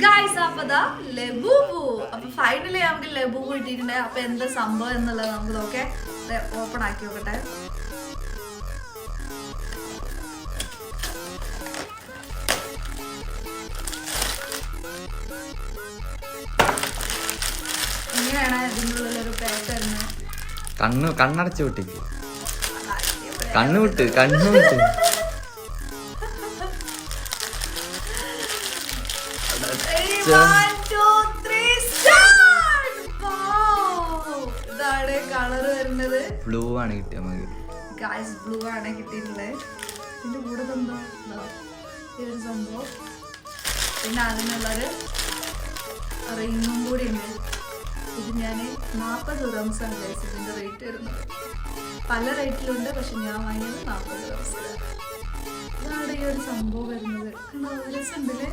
Guys അപ്പതാ Labubu. അപ്പൊ finally നമുക്ക് ലബൂബു കിട്ടിയിട്ടുണ്ട്. അപ്പൊ എന്താ സംഭവം എന്നുള്ളത് നമുക്ക് നോക്കാം. ഓപ്പൺ ആക്കി നോക്കട്ടെ. ഇങ്ങനെയാണ് ഇതിൻ്റെ ഉള്ളിലൊരു പാക്ക് വരുന്നത്. കണ്ണടച്ചു വിട്ടിക്ക്. കണ്ണുവിട്ട്. ഇതാണ് കളർ വരുന്നത്. ബ്ലൂ ആണ് കിട്ടിയത് നമുക്ക്. ഗൈസ് ബ്ലൂ ആണ് കിട്ടിയിട്ടുള്ളത്. ഇതിന്റെ കൂടെ എന്തോ ഈ ഒരു സംഭവം, പിന്നെ അതിനുള്ളൊരു റിങ്ങും കൂടി ഉണ്ട്. ഇത് ഞാൻ 40 ദിർഹംസാണ് ഗൈസ് ഇതിന്റെ റേറ്റ് വരുന്നത്. പല റേറ്റിലുണ്ട്, പക്ഷെ ഞാൻ വാങ്ങിയത് 40 ദിർഹംസിലാണ്. ഇതാണ് ഈ ഒരു സംഭവം വരുന്നത്. രസമുണ്ടല്ലേ?